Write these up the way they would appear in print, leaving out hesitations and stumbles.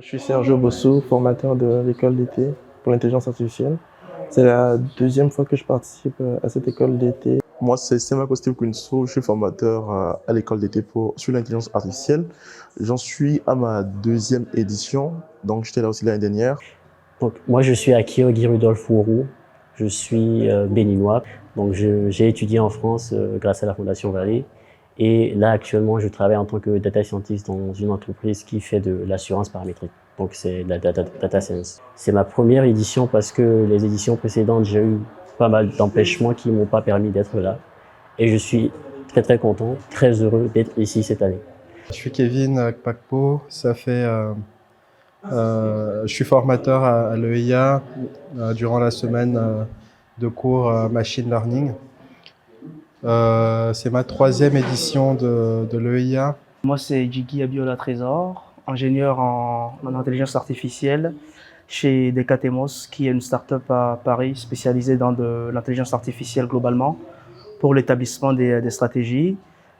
Je suis Sergio Bosso, formateur de l'école d'été pour l'intelligence artificielle. C'est la deuxième fois que je participe à cette école d'été. Moi, c'est Semako Steve Kunso, je suis formateur à l'école d'été sur l'intelligence artificielle. J'en suis à ma deuxième édition, donc j'étais là aussi l'année dernière. Donc, moi, je suis Akio Rudolph Wourou, je suis béninois. Donc, j'ai étudié en France grâce à la Fondation Vallée. Et là, actuellement, je travaille en tant que data scientist dans une entreprise qui fait de l'assurance paramétrique. Donc, c'est de la data science. C'est ma première édition parce que les éditions précédentes, j'ai eu pas mal d'empêchements qui m'ont pas permis d'être là. Et je suis très content, très heureux d'être ici cette année. Je suis Kevin Kpakpo, je suis formateur à l'EIA durant la semaine de cours Machine Learning. C'est ma troisième édition de l'EIA. Moi, c'est Jiggy Abiola Trésor, ingénieur en intelligence artificielle chez Decatemos, qui est une start-up à Paris spécialisée dans de l'intelligence artificielle globalement pour l'établissement des stratégies.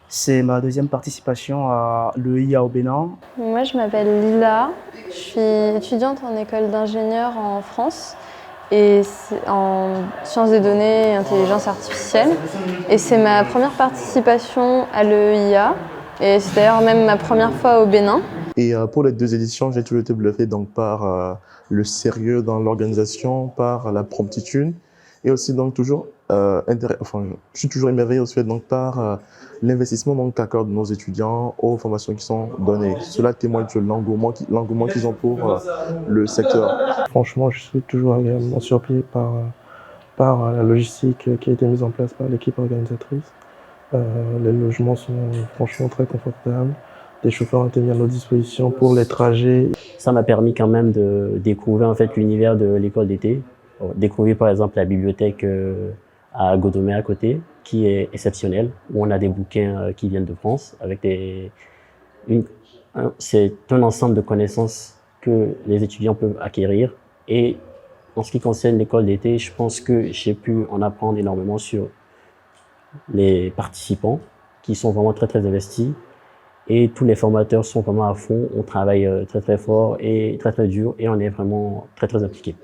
C'est ma deuxième participation à l'EIA au Bénin. Moi, je m'appelle Lila, je suis étudiante en école d'ingénieur en France et en sciences des données et intelligence artificielle. Et c'est ma première participation à l'EIA et c'est d'ailleurs même ma première fois au Bénin. Et pour les deux éditions, j'ai toujours été bluffé donc par le sérieux dans l'organisation, par la promptitude et aussi donc toujours je suis toujours émerveillé aussi donc par l'investissement qu'accordent nos étudiants aux formations qui sont données. Cela témoigne de l'engouement qu'ils ont pour le secteur. Franchement, je suis toujours agréablement surpris par la logistique qui a été mise en place par l'équipe organisatrice. Les logements sont franchement très confortables. Les chauffeurs ont été mis à notre disposition pour les trajets. Ça m'a permis quand même de découvrir en fait l'univers de l'école d'été. Découvrir par exemple la bibliothèque à Godomé à côté, qui est exceptionnelle, où on a des bouquins qui viennent de France, avec c'est un ensemble de connaissances que les étudiants peuvent acquérir. Et en ce qui concerne l'école d'été, je pense que j'ai pu en apprendre énormément sur les participants, qui sont vraiment très investis. Et tous les formateurs sont vraiment à fond, on travaille très fort et très dur, et on est vraiment très impliqués.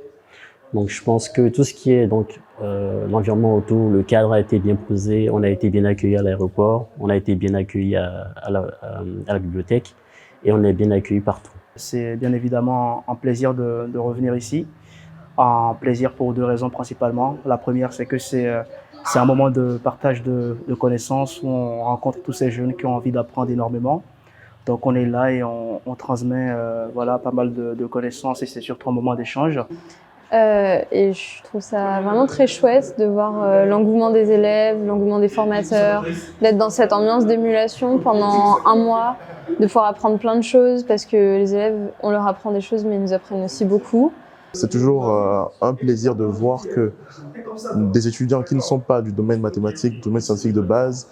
Donc je pense que tout ce qui est donc l'environnement autour, le cadre a été bien posé, on a été bien accueillis à l'aéroport, on a été bien accueillis à la bibliothèque et on est bien accueillis partout. C'est bien évidemment un plaisir de revenir ici, un plaisir pour deux raisons principalement. La première, c'est que c'est un moment de partage de connaissances où on rencontre tous ces jeunes qui ont envie d'apprendre énormément. Donc on est là et on transmet voilà, pas mal de connaissances et c'est surtout un moment d'échange. Et je trouve ça vraiment très chouette de voir l'engouement des élèves, l'engouement des formateurs, d'être dans cette ambiance d'émulation pendant un mois, de pouvoir apprendre plein de choses parce que les élèves, on leur apprend des choses mais ils nous apprennent aussi beaucoup. C'est toujours un plaisir de voir que des étudiants qui ne sont pas du domaine mathématique, du domaine scientifique de base,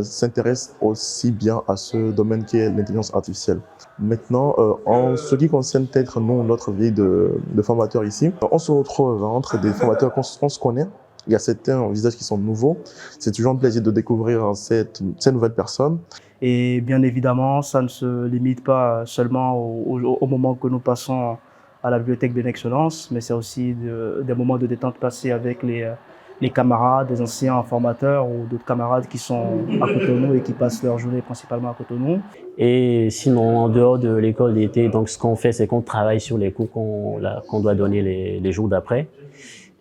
s'intéressent aussi bien à ce domaine qui est l'intelligence artificielle. Maintenant, en ce qui concerne peut-être notre vie de formateurs ici, on se retrouve entre des formateurs qu'on se connaît. Il y a certains visages qui sont nouveaux. C'est toujours un plaisir de découvrir ces nouvelles personnes. Et bien évidemment, ça ne se limite pas seulement au moment que nous passons à la bibliothèque Bénexcellence, mais c'est aussi des moments de détente passés avec les camarades, des anciens formateurs ou d'autres camarades qui sont à Cotonou et qui passent leur journée principalement à Cotonou. Et sinon, en dehors de l'école d'été, donc ce qu'on fait, c'est qu'on travaille sur les cours qu'on doit donner les jours d'après.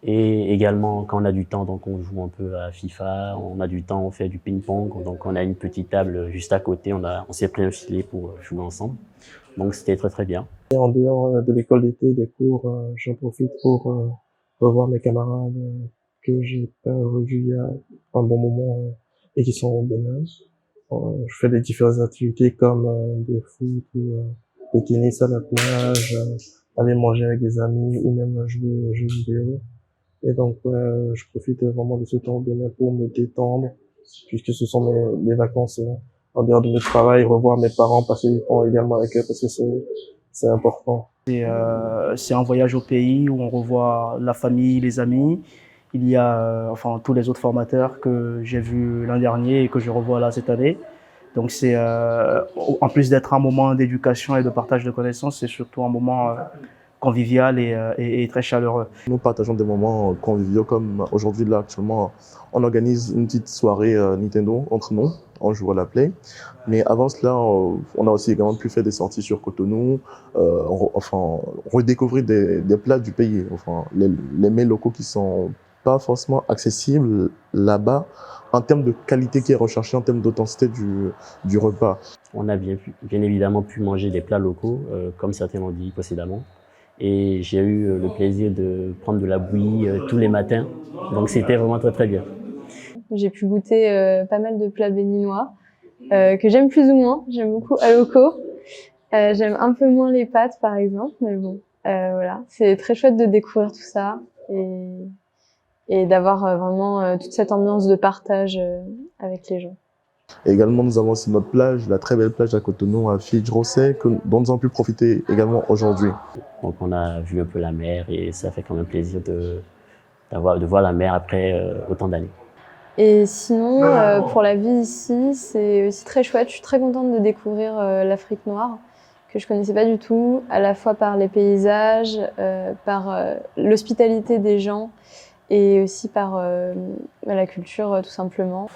Et également, quand on a du temps, donc on joue un peu à FIFA, on a du temps, on fait du ping-pong, donc on a une petite table juste à côté, on s'est pris un filet pour jouer ensemble. Donc c'était très bien. Et en dehors de l'école d'été, des cours, j'en profite pour revoir mes camarades que j'ai pas revus il y a un bon moment et qui sont au Bénin. Je fais des différentes activités comme des foot ou des tennis à la plage, aller manger avec des amis ou même jouer aux jeux vidéo. Et donc je profite vraiment de ce temps au Bénin pour me détendre puisque ce sont mes vacances en dehors de mon travail, revoir mes parents, passer du temps également avec eux parce que c'est important. C'est un voyage au pays où on revoit la famille, les amis. Il y a enfin tous les autres formateurs que j'ai vus l'an dernier et que je revois là cette année. Donc c'est en plus d'être un moment d'éducation et de partage de connaissances, c'est surtout un moment convivial et très chaleureux. Nous partageons des moments conviviaux comme aujourd'hui, là, actuellement, on organise une petite soirée Nintendo entre nous, on joue à la Play. Mais avant cela, on a aussi également pu faire des sorties sur Cotonou, redécouvrir des plats du pays, les mets locaux qui sont pas forcément accessibles là-bas en termes de qualité qui est recherchée, en termes d'authenticité du repas. On a bien évidemment pu manger des plats locaux, comme certains l'ont dit précédemment. Et j'ai eu le plaisir de prendre de la bouillie tous les matins. Donc c'était vraiment très très bien. J'ai pu goûter pas mal de plats béninois que j'aime plus ou moins. J'aime beaucoup Aloko. J'aime un peu moins les pâtes par exemple, mais bon, voilà. C'est très chouette de découvrir tout ça et d'avoir vraiment toute cette ambiance de partage avec les gens. Et également, nous avons aussi notre plage, la très belle plage à Cotonou, à Fidj-Rossé, dont nous avons pu profiter également aujourd'hui. Donc on a vu un peu la mer et ça fait quand même plaisir de voir la mer après autant d'années. Et sinon, pour la vie ici, c'est aussi très chouette. Je suis très contente de découvrir l'Afrique noire, que je connaissais pas du tout, à la fois par les paysages, par l'hospitalité des gens et aussi par la culture tout simplement.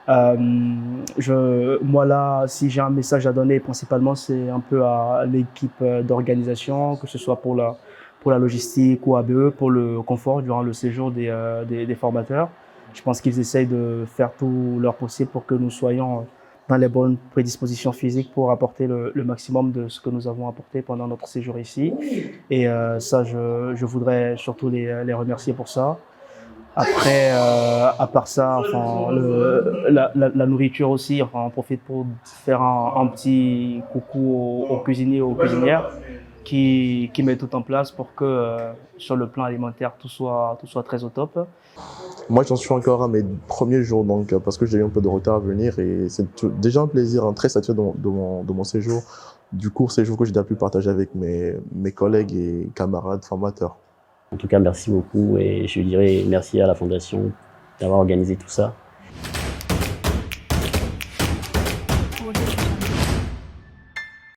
Moi là, si j'ai un message à donner, principalement, c'est un peu à l'équipe d'organisation, que ce soit pour la logistique ou ABE, pour le confort durant le séjour des formateurs. Je pense qu'ils essayent de faire tout leur possible pour que nous soyons dans les bonnes prédispositions physiques pour apporter le maximum de ce que nous avons apporté pendant notre séjour ici. Et ça, je voudrais surtout les remercier pour ça. Après, à part ça, la nourriture aussi, on profite pour faire un petit coucou aux cuisiniers, aux cuisinières qui mettent tout en place pour que sur le plan alimentaire, tout soit très au top. Moi, j'en suis encore à mes premiers jours, donc, parce que j'ai eu un peu de retard à venir et c'est déjà un plaisir, très satisfait de mon séjour, du court séjour que j'ai déjà pu partager avec mes collègues et camarades formateurs. En tout cas, merci beaucoup et je dirais merci à la Fondation d'avoir organisé tout ça.